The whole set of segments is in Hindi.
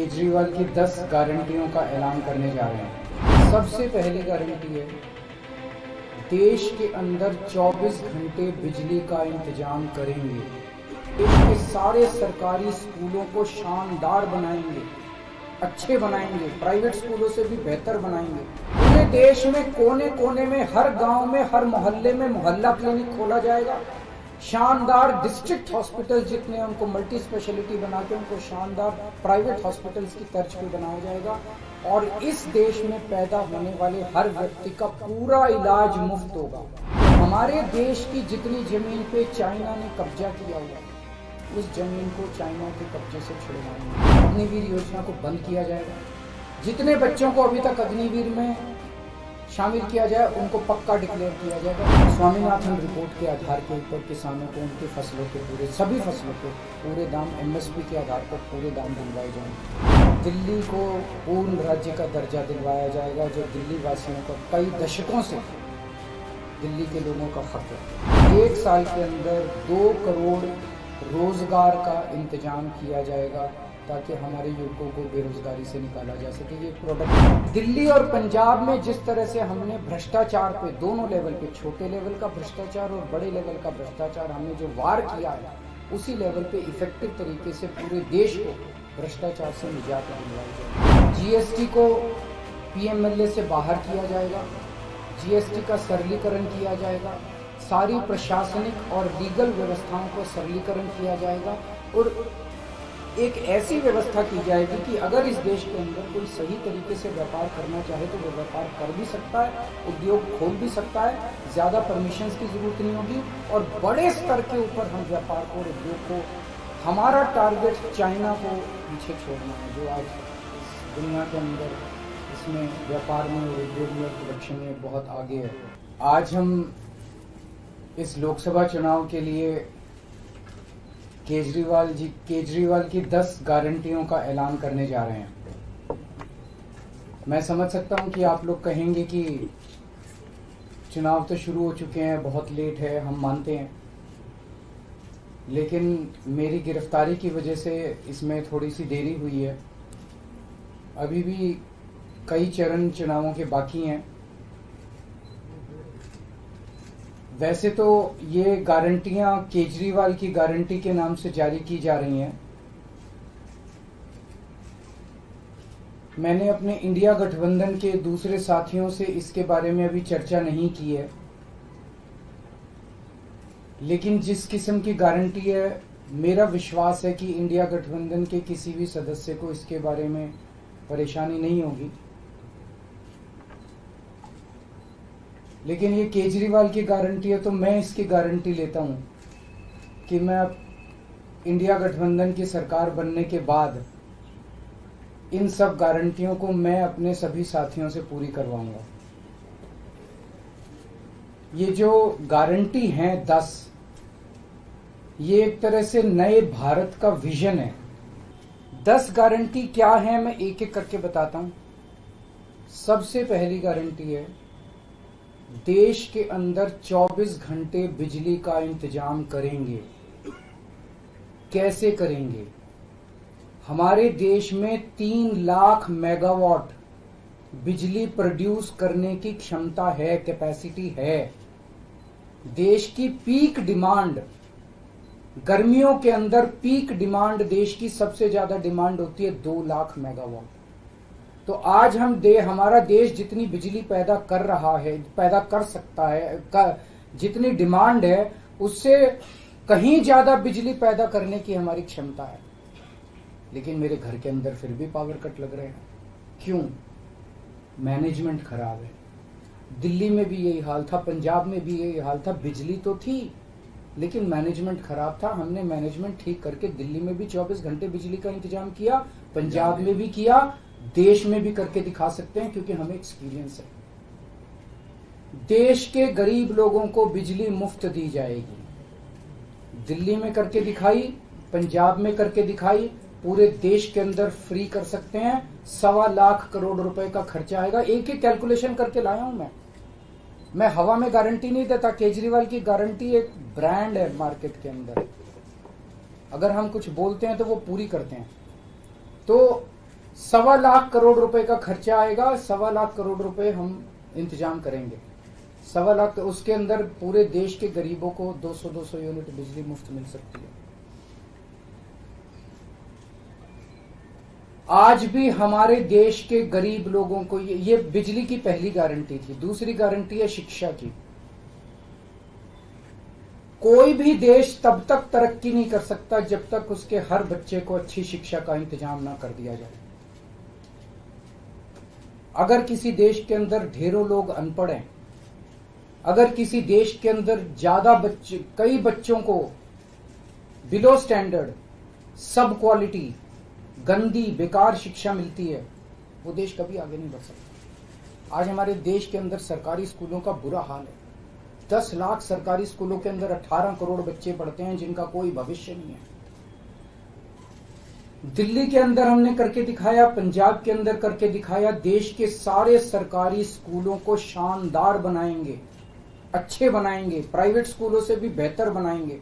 केजरीवाल की 10 गारंटियों का ऐलान करने जा रहे हैं। सबसे पहली गारंटी है, देश के अंदर 24 घंटे बिजली का इंतजाम करेंगे। देश के सारे सरकारी स्कूलों को शानदार बनाएंगे, अच्छे बनाएंगे, प्राइवेट स्कूलों से भी बेहतर बनाएंगे। पूरे देश में कोने कोने में, हर गांव में, हर मोहल्ले में मोहल्ला क्लिनिक खोला जाएगा। शानदार डिस्ट्रिक्ट हॉस्पिटल जितने, उनको मल्टी स्पेशलिटी बना के उनको शानदार प्राइवेट हॉस्पिटल्स की तर्ज पे बनाया जाएगा। और इस देश में पैदा होने वाले हर व्यक्ति का पूरा इलाज मुफ्त होगा। हमारे देश की जितनी जमीन पे चाइना ने कब्जा किया हुआ, उस जमीन को चाइना के कब्जे से छुड़वाएंगे। अग्निवीर योजना को बंद किया जाएगा। जितने बच्चों को अभी तक अग्निवीर में शामिल किया जाए उनको पक्का डिक्लेयर किया जाएगा। स्वामीनाथन रिपोर्ट के आधार के ऊपर किसानों को उनकी फसलों के सभी फसलों के पूरे दाम MSP के आधार पर पूरे दाम दिलवाए जाएंगे। दिल्ली को पूर्ण राज्य का दर्जा दिलवाया जाएगा, जो दिल्ली वासियों का कई दशकों से दिल्ली के लोगों का हक है। 1 साल के अंदर 2 करोड़ रोजगार का इंतजाम किया जाएगा ताकि हमारे युवकों को बेरोजगारी से निकाला जा सके। ये प्रोडक्ट दिल्ली और पंजाब में जिस तरह से हमने भ्रष्टाचार पे दोनों लेवल पे, छोटे लेवल का भ्रष्टाचार और बड़े लेवल का भ्रष्टाचार, हमने जो वार किया है, उसी लेवल पे इफेक्टिव तरीके से पूरे देश को भ्रष्टाचार से निजात दिलवाई जाए। GST को PMLA से बाहर किया जाएगा। GST का सरलीकरण किया जाएगा। सारी प्रशासनिक और लीगल व्यवस्थाओं को सरलीकरण किया जाएगा और एक ऐसी व्यवस्था की जाएगी कि अगर इस देश के अंदर कोई सही तरीके से व्यापार करना चाहे तो वो व्यापार कर भी सकता है, उद्योग खोल भी सकता है, ज़्यादा परमिशंस की जरूरत नहीं होगी और बड़े स्तर के ऊपर हम व्यापार को और उद्योग को, हमारा टारगेट चाइना को पीछे छोड़ना है, जो आज दुनिया के अंदर इसमें व्यापार में और उद्योग में और प्रोडक्शन में बहुत आगे है। आज हम इस लोकसभा चुनाव के लिए केजरीवाल की 10 गारंटियों का ऐलान करने जा रहे हैं। मैं समझ सकता हूं कि आप लोग कहेंगे कि चुनाव तो शुरू हो चुके हैं, बहुत लेट है, हम मानते हैं, लेकिन मेरी गिरफ्तारी की वजह से इसमें थोड़ी सी देरी हुई है। अभी भी कई चरण चुनावों के बाकी हैं। वैसे तो ये गारंटियां केजरीवाल की गारंटी के नाम से जारी की जा रही हैं। मैंने अपने इंडिया गठबंधन के दूसरे साथियों से इसके बारे में अभी चर्चा नहीं की है, लेकिन जिस किस्म की गारंटी है, मेरा विश्वास है कि इंडिया गठबंधन के किसी भी सदस्य को इसके बारे में परेशानी नहीं होगी। लेकिन ये केजरीवाल की गारंटी है तो मैं इसकी गारंटी लेता हूं कि मैं इंडिया गठबंधन की सरकार बनने के बाद इन सब गारंटियों को मैं अपने सभी साथियों से पूरी करवाऊंगा। ये जो गारंटी हैं 10, ये एक तरह से नए भारत का विजन है। 10 गारंटी क्या है, मैं एक एक करके बताता हूं। सबसे पहली गारंटी है, देश के अंदर 24 घंटे बिजली का इंतजाम करेंगे। कैसे करेंगे? हमारे देश में 3 लाख मेगावाट बिजली प्रोड्यूस करने की क्षमता है, कैपेसिटी है। देश की पीक डिमांड, गर्मियों के अंदर पीक डिमांड, देश की सबसे ज्यादा डिमांड होती है 2 लाख मेगावाट। तो आज हमारा देश जितनी बिजली पैदा कर रहा है, पैदा कर सकता है, जितनी डिमांड है उससे कहीं ज्यादा बिजली पैदा करने की हमारी क्षमता है। लेकिन मेरे घर के अंदर फिर भी पावर कट लग रहे हैं। क्यों? मैनेजमेंट खराब है। दिल्ली में भी यही हाल था, पंजाब में भी यही हाल था। बिजली तो थी लेकिन मैनेजमेंट खराब था। हमने मैनेजमेंट ठीक करके दिल्ली में भी 24 घंटे बिजली का इंतजाम किया, पंजाब में भी किया, देश में भी करके दिखा सकते हैं क्योंकि हमें एक्सपीरियंस है। देश के गरीब लोगों को बिजली मुफ्त दी जाएगी। दिल्ली में करके दिखाई, पंजाब में करके दिखाई, पूरे देश के अंदर फ्री कर सकते हैं। 1.25 लाख करोड़ रुपए का खर्चा आएगा। एक ही कैलकुलेशन करके लाया हूं मैं हवा में गारंटी नहीं देता। केजरीवाल की गारंटी एक ब्रांड है मार्केट के अंदर। अगर हम कुछ बोलते हैं तो वो पूरी करते हैं। तो 1.25 करोड़ रुपए का खर्चा आएगा। 1.25 करोड़ रुपए हम इंतजाम करेंगे। 1.25 लाख, उसके अंदर पूरे देश के गरीबों को 200 यूनिट बिजली मुफ्त मिल सकती है। आज भी हमारे देश के गरीब लोगों को ये बिजली की पहली गारंटी थी। दूसरी गारंटी है शिक्षा की। कोई भी देश तब तक तरक्की नहीं कर सकता जब तक उसके हर बच्चे को अच्छी शिक्षा का इंतजाम ना कर दिया जाए। अगर किसी देश के अंदर ढेरों लोग अनपढ़ हैं, अगर किसी देश के अंदर ज्यादा बच्चे, कई बच्चों को बिलो स्टैंडर्ड, सब क्वालिटी, गंदी बेकार शिक्षा मिलती है, वो देश कभी आगे नहीं बढ़ सकता। आज हमारे देश के अंदर सरकारी स्कूलों का बुरा हाल है। 10 लाख सरकारी स्कूलों के अंदर 18 करोड़ बच्चे पढ़ते हैं जिनका कोई भविष्य नहीं है। दिल्ली के अंदर हमने करके दिखाया, पंजाब के अंदर करके दिखाया। देश के सारे सरकारी स्कूलों को शानदार बनाएंगे, अच्छे बनाएंगे, प्राइवेट स्कूलों से भी बेहतर बनाएंगे।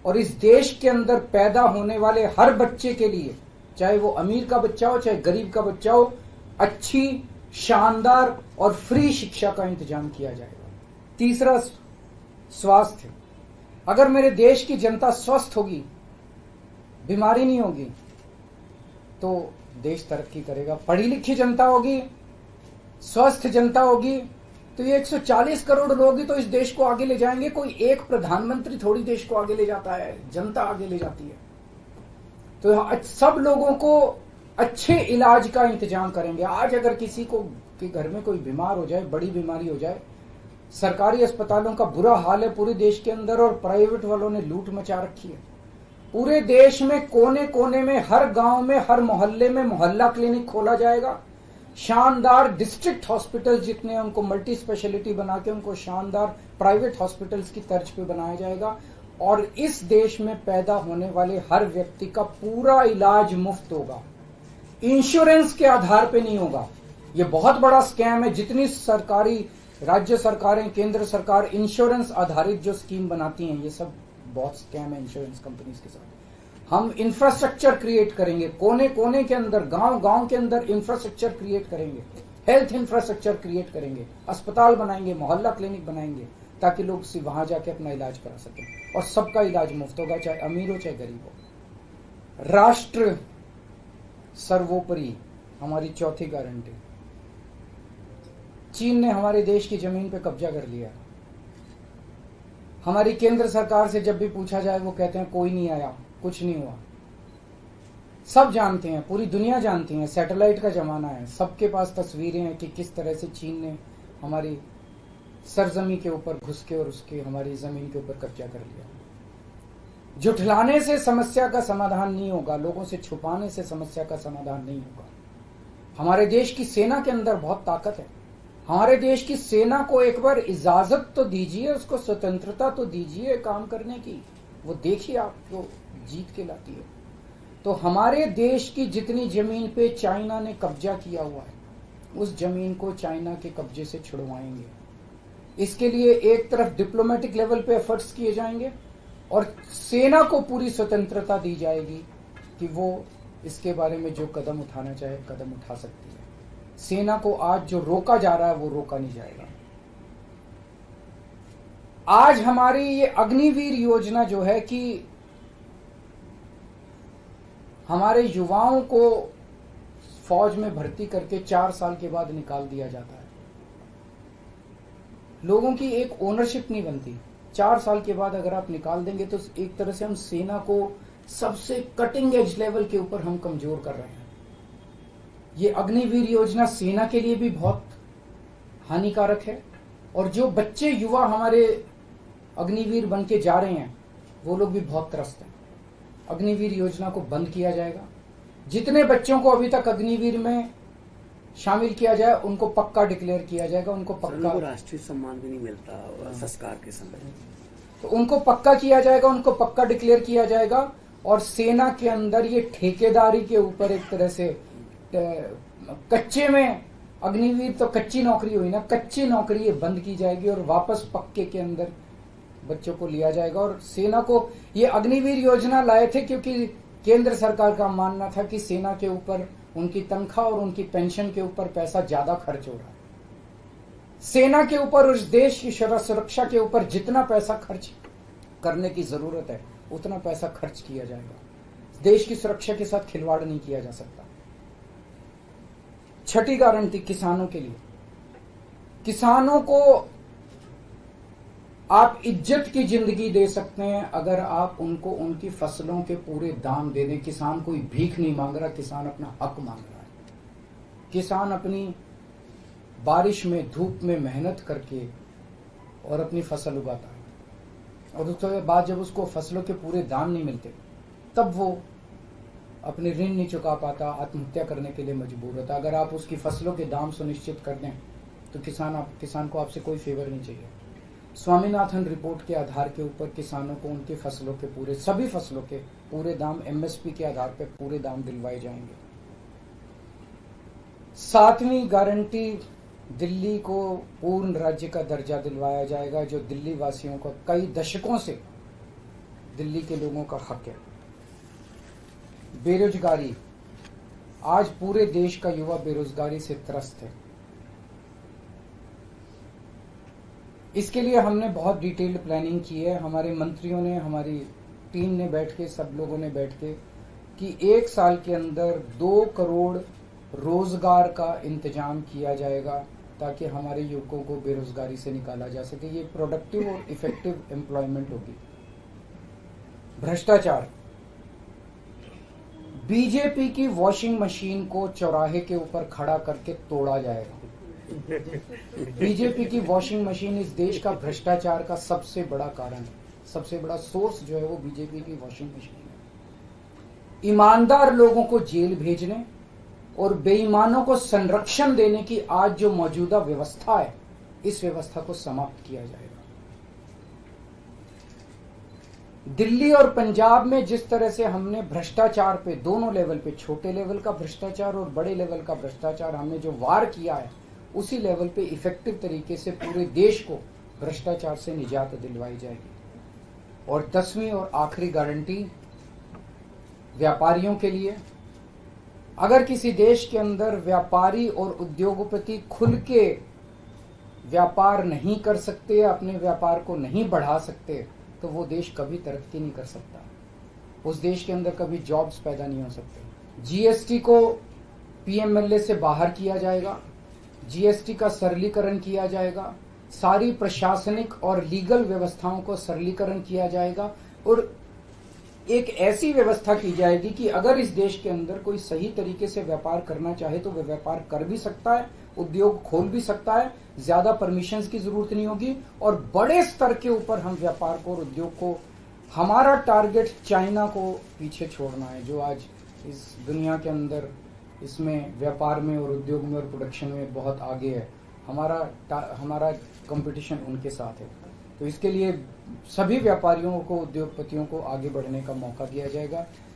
और इस देश के अंदर पैदा होने वाले हर बच्चे के लिए, चाहे वो अमीर का बच्चा हो चाहे गरीब का बच्चा हो, अच्छी, शानदार और फ्री शिक्षा का इंतजाम किया जाएगा। तीसरा, स्वास्थ्य। अगर मेरे देश की जनता स्वस्थ होगी, बीमारी नहीं होगी, तो देश तरक्की करेगा। पढ़ी लिखी जनता होगी, स्वस्थ जनता होगी, तो ये 140 करोड़ लोग ही तो इस देश को आगे ले जाएंगे। कोई एक प्रधानमंत्री थोड़ी देश को आगे ले जाता है, जनता आगे ले जाती है। तो सब लोगों को अच्छे इलाज का इंतजाम करेंगे। आज अगर किसी को के घर में कोई बीमार हो जाए, बड़ी बीमारी हो जाए, सरकारी अस्पतालों का बुरा हाल है पूरे देश के अंदर, और प्राइवेट वालों ने लूट मचा रखी है। पूरे देश में कोने कोने में, हर गांव में, हर मोहल्ले में मोहल्ला क्लिनिक खोला जाएगा। शानदार डिस्ट्रिक्ट हॉस्पिटल जितने हैं उनको मल्टी स्पेशलिटी बना के उनको शानदार प्राइवेट हॉस्पिटल्स की तर्ज पे बनाया जाएगा। और इस देश में पैदा होने वाले हर व्यक्ति का पूरा इलाज मुफ्त होगा, इंश्योरेंस के आधार पे नहीं होगा। ये बहुत बड़ा स्कैम है। जितनी सरकारी, राज्य सरकारें, केंद्र सरकार इंश्योरेंस आधारित जो स्कीम बनाती हैं, ये सब बहुत स्कैम है इंश्योरेंस कंपनीज के साथ। हम इंफ्रास्ट्रक्चर क्रिएट करेंगे, कोने कोने के अंदर, गांव गांव के अंदर इंफ्रास्ट्रक्चर क्रिएट करेंगे, हेल्थ इंफ्रास्ट्रक्चर क्रिएट करेंगे, अस्पताल बनाएंगे, मोहल्ला क्लिनिक बनाएंगे, ताकि लोग वहां जाके अपना इलाज करा सकें। और सबका इलाज मुफ्त होगा, चाहे अमीर हो चाहे गरीब हो। राष्ट्र सर्वोपरि, हमारी चौथी गारंटी। चीन ने हमारे देश की जमीन पे कब्जा कर लिया। हमारी केंद्र सरकार से जब भी पूछा जाए वो कहते हैं कोई नहीं आया, कुछ नहीं हुआ। सब जानते हैं, पूरी दुनिया जानती है, सैटेलाइट का जमाना है, सबके पास तस्वीरें हैं कि किस तरह से चीन ने हमारी सरजमी के ऊपर घुस के और उसके हमारी जमीन के ऊपर कब्जा कर लिया। जुठलाने से समस्या का समाधान नहीं होगा, लोगों से छुपाने से समस्या का समाधान नहीं होगा। हमारे देश की सेना के अंदर बहुत ताकत है। हमारे देश की सेना को एक बार इजाजत तो दीजिए, उसको स्वतंत्रता तो दीजिए काम करने की। वो देखिए आपको जीत के लाती है। तो हमारे देश की जितनी जमीन पे चाइना ने कब्जा किया हुआ है, उस जमीन को चाइना के कब्जे से छुड़वाएंगे। इसके लिए एक तरफ डिप्लोमेटिक लेवल पे एफर्ट्स किए जाएंगे और सेना को पूरी स्वतंत्रता दी जाएगी कि वो इसके बारे में जो कदम उठाना चाहे कदम उठा सकती है। सेना को आज जो रोका जा रहा है वो रोका नहीं जाएगा। आज हमारी ये अग्निवीर योजना जो है कि हमारे युवाओं को फौज में भर्ती करके 4 साल के बाद निकाल दिया जाता है। लोगों की एक ओनरशिप नहीं बनती। 4 साल के बाद अगर आप निकाल देंगे तो एक तरह से हम सेना को सबसे कटिंग एज लेवल के ऊपर हम कमजोर कर रहे हैं। ये अग्निवीर योजना सेना के लिए भी बहुत हानिकारक है और जो बच्चे युवा हमारे अग्निवीर बन के जा रहे हैं वो लोग भी बहुत त्रस्त हैं। अग्निवीर योजना को बंद किया जाएगा। जितने बच्चों को अभी तक अग्निवीर में शामिल किया जाए उनको पक्का डिक्लेयर किया जाएगा। उनको पक्का राष्ट्रीय सम्मान भी नहीं मिलता संस्कार के समय, तो उनको पक्का किया जाएगा, उनको पक्का डिक्लेयर किया जाएगा। और सेना के अंदर ये ठेकेदारी के ऊपर एक तरह से कच्चे में अग्निवीर तो कच्ची नौकरी हुई ना, कच्ची नौकरी ये बंद की जाएगी और वापस पक्के के अंदर बच्चों को लिया जाएगा। और सेना को ये अग्निवीर योजना लाए थे क्योंकि केंद्र सरकार का मानना था कि सेना के ऊपर उनकी तनख्वाह और उनकी पेंशन के ऊपर पैसा ज्यादा खर्च हो रहा है। सेना के ऊपर, उस देश की सुरक्षा के ऊपर जितना पैसा खर्च करने की जरूरत है उतना पैसा खर्च किया जाएगा। देश की सुरक्षा के साथ खिलवाड़ नहीं किया जा सकता। छठी गारंटी किसानों के लिए, किसानों को आप इज्जत की जिंदगी दे सकते हैं अगर आप उनको उनकी फसलों के पूरे दाम दे दें। किसान कोई भीख नहीं मांग रहा, किसान अपना हक मांग रहा है। किसान अपनी बारिश में, धूप में मेहनत करके और अपनी फसल उगाता है, और उसके बाद जब उसको फसलों के पूरे दाम नहीं मिलते तब वो अपने ऋण नहीं चुका पाता, आत्महत्या करने के लिए मजबूर होता। अगर आप उसकी फसलों के दाम सुनिश्चित कर दें तो किसान को आपसे कोई फेवर नहीं चाहिए। स्वामीनाथन रिपोर्ट के आधार के ऊपर किसानों को उनकी फसलों के सभी फसलों के पूरे दाम एमएसपी के आधार पर पूरे दाम दिलवाए जाएंगे। सातवीं गारंटी, दिल्ली को पूर्ण राज्य का दर्जा दिलवाया जाएगा, जो दिल्ली वासियों का कई दशकों से दिल्ली के लोगों का हक है। बेरोजगारी, आज पूरे देश का युवा बेरोजगारी से त्रस्त है। इसके लिए हमने बहुत डिटेल्ड प्लानिंग की है। हमारे मंत्रियों ने, हमारी टीम ने बैठ के, सब लोगों ने बैठ के कि 1 साल के अंदर 2 करोड़ रोजगार का इंतजाम किया जाएगा ताकि हमारे युवकों को बेरोजगारी से निकाला जा सके। ये प्रोडक्टिव और इफेक्टिव एम्प्लॉयमेंट होगी। भ्रष्टाचार, बीजेपी की वॉशिंग मशीन को चौराहे के ऊपर खड़ा करके तोड़ा जाएगा। बीजेपी की वॉशिंग मशीन इस देश का भ्रष्टाचार का सबसे बड़ा कारण है। सबसे बड़ा सोर्स जो है वो बीजेपी की वॉशिंग मशीन है। ईमानदार लोगों को जेल भेजने और बेईमानों को संरक्षण देने की आज जो मौजूदा व्यवस्था है, इस व्यवस्था को समाप्त किया जाएगा। दिल्ली और पंजाब में जिस तरह से हमने भ्रष्टाचार पे दोनों लेवल पे, छोटे लेवल का भ्रष्टाचार और बड़े लेवल का भ्रष्टाचार, हमने जो वार किया है, उसी लेवल पे इफेक्टिव तरीके से पूरे देश को भ्रष्टाचार से निजात दिलवाई जाएगी। और 10वीं और आखिरी गारंटी व्यापारियों के लिए, अगर किसी देश के अंदर व्यापारी और उद्योगपति खुल के व्यापार नहीं कर सकते, अपने व्यापार को नहीं बढ़ा सकते, तो वो देश कभी तरक्की नहीं कर सकता। उस देश के अंदर कभी जॉब्स पैदा नहीं हो सकते। जीएसटी को पीएमएलए से बाहर किया जाएगा, जीएसटी का सरलीकरण किया जाएगा, सारी प्रशासनिक और लीगल व्यवस्थाओं को सरलीकरण किया जाएगा और एक ऐसी व्यवस्था की जाएगी कि अगर इस देश के अंदर कोई सही तरीके से व्यापार करना चाहे तो वह व्यापार कर भी सकता है, उद्योग खोल भी सकता है, ज्यादा परमिशंस की जरूरत नहीं होगी और बड़े स्तर के ऊपर हम व्यापार को और उद्योग को, हमारा टारगेट चाइना को पीछे छोड़ना है, जो आज इस दुनिया के अंदर इसमें व्यापार में और उद्योग में और प्रोडक्शन में बहुत आगे है। हमारा कंपटीशन उनके साथ है। तो इसके लिए सभी व्यापारियों को, उद्योगपतियों को आगे बढ़ने का मौका दिया जाएगा।